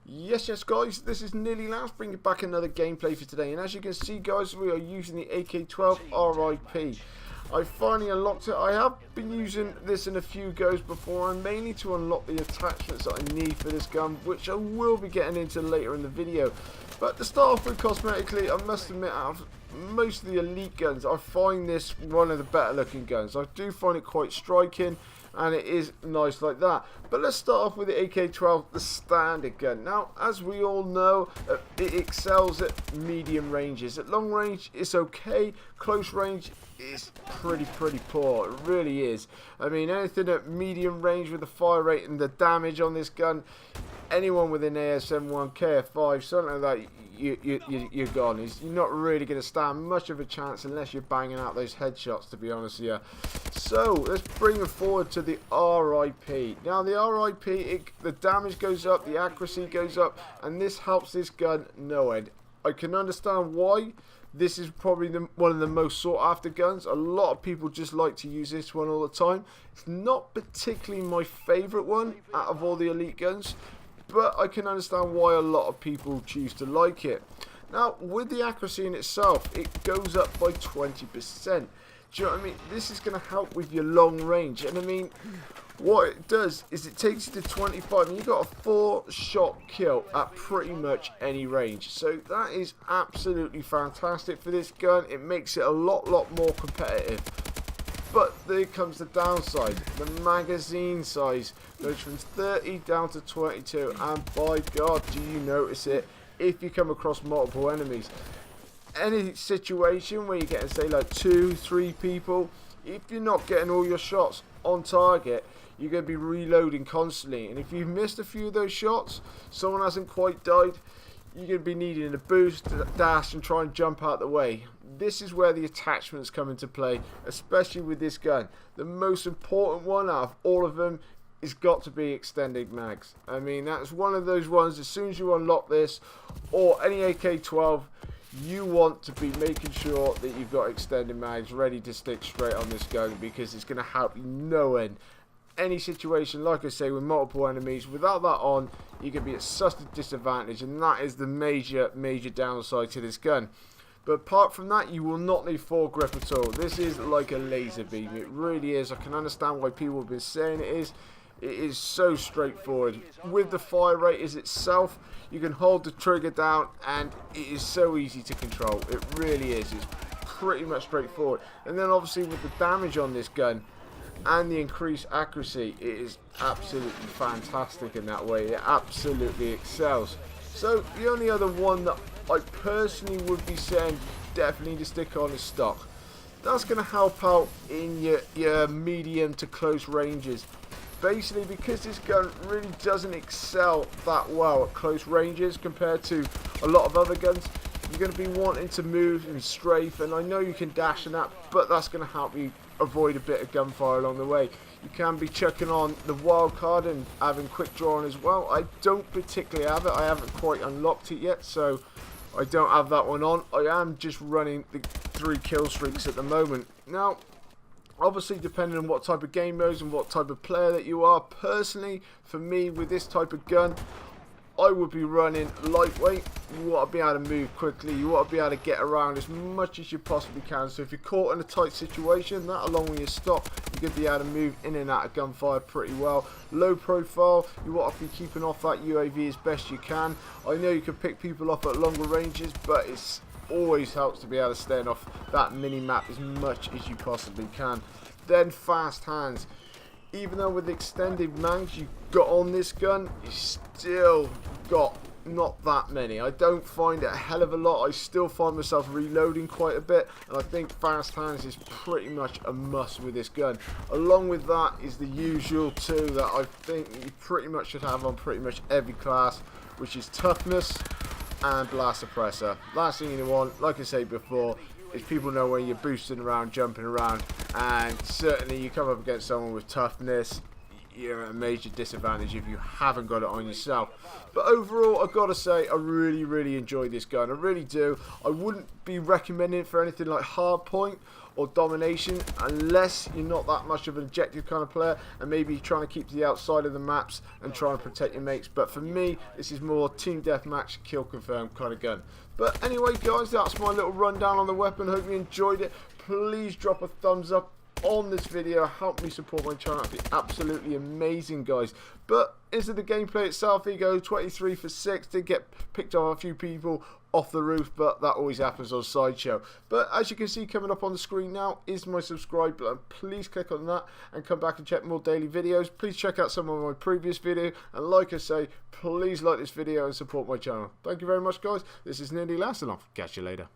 Yes guys, this is Nearly Last, bringing back another gameplay for today, and as you can see guys, we are using the AK-12 R.I.P. I finally unlocked it. I have been using this in a few goes before, and mainly to unlock the attachments that I need for this gun, which I will be getting into later in the video. But to start off with cosmetically, I must admit, out of most of the elite guns, I find this one of the better looking guns. I do find it quite striking, and it is nice like that. But let's start off with the AK-12, the standard gun. Now, as we all know, it excels at medium ranges. At long range, it's okay. Close range is pretty poor. It really is. I mean, anything at medium range with the fire rate and the damage on this gun, anyone with an AS-71, KF5, something like that, you're gone. You're not really going to stand much of a chance unless you're banging out those headshots, to be honest with you. So let's bring it forward to the R.I.P. Now the R.I.P, the damage goes up, the accuracy goes up, and this helps this gun no end. I can understand why. This is probably one of the most sought after guns. A lot of people just like to use this one all the time. It's not particularly my favourite one out of all the elite guns, but I can understand why a lot of people choose to like it. Now, with the accuracy in itself, it goes up by 20%. Do you know what I mean? This is going to help with your long range. And I mean, what it does is it takes you to 25, and you've got a 4-shot kill at pretty much any range. So that is absolutely fantastic for this gun. It makes it a lot more competitive. But there comes the downside. The magazine size goes from 30 down to 22, and by God, do you notice it if you come across multiple enemies. Any situation where you're getting, say, like 2-3 people, if you're not getting all your shots on target, you're going to be reloading constantly, and if you've missed a few of those shots, someone hasn't quite died, you're going to be needing a boost, dash, and try and jump out the way. This is where the attachments come into play, especially with this gun. The most important one out of all of them is got to be extended mags. I mean, that's one of those ones, as soon as you unlock this, or any AK-12, you want to be making sure that you've got extended mags ready to stick straight on this gun, because it's going to help you no end. Any situation, like I say, with multiple enemies, without that on, you can be at such a disadvantage, and that is the major downside to this gun. But apart from that, you will not need foregrip at all. This is like a laser beam. It really is. I can understand why people have been saying it is. It is so straightforward. With the fire rate as itself, you can hold the trigger down, and it is so easy to control. It really is. It's pretty much straightforward. And then obviously with the damage on this gun and the increased accuracy, it is absolutely fantastic in that way. It absolutely excels. So the only other one that I personally would be saying definitely to stick on is stock. That's going to help out in your medium to close ranges. Basically, because this gun really doesn't excel that well at close ranges compared to a lot of other guns, you're going to be wanting to move and strafe, and I know you can dash and that, but that's going to help you avoid a bit of gunfire along the way. You can be chucking on the wild card and having quick draw on as well. I don't particularly have it. I haven't quite unlocked it yet, so I don't have that one on. I am just running the 3 kill streaks at the moment. Now, obviously, depending on what type of game modes and what type of player that you are, personally, for me, with this type of gun, I would be running lightweight. You want to be able to move quickly. You want to be able to get around as much as you possibly can. So if you're caught in a tight situation, that along with your stock, you're going to be able to move in and out of gunfire pretty well. Low profile, you want to be keeping off that UAV as best you can. I know you can pick people off at longer ranges, but it's always helps to be able to stay off that mini-map as much as you possibly can. Then fast hands. Even though with extended mags you got on this gun, you still got not that many. I don't find it a hell of a lot. I still find myself reloading quite a bit, and I think fast hands is pretty much a must with this gun. Along with that is the usual two that I think you pretty much should have on pretty much every class, which is toughness and blast suppressor. Last thing you want, like I said before, is people know when you're boosting around, jumping around, and certainly you come up against someone with toughness, you're at a major disadvantage if you haven't got it on yourself. But overall, I've got to say, I really enjoy this gun. I really do. I wouldn't be recommending it for anything like hardpoint or domination, unless you're not that much of an objective kind of player and maybe you're trying to keep to the outside of the maps and try and protect your mates. But for me, this is more team deathmatch, kill confirm kind of gun. But anyway guys, that's my little rundown on the weapon. Hope you enjoyed it. Please drop a thumbs up on this video, help me support my channel. That'd be absolutely amazing, guys. But into the gameplay itself, there you go, 23 for 6. Did get picked off a few people off the roof, but that always happens on Sideshow. But as you can see coming up on the screen now is my subscribe button. Please click on that and come back and check more daily videos. Please check out some of my previous videos, and like I say, please like this video and support my channel. Thank you very much, guys. This is Nearly Last, and I'll catch you later.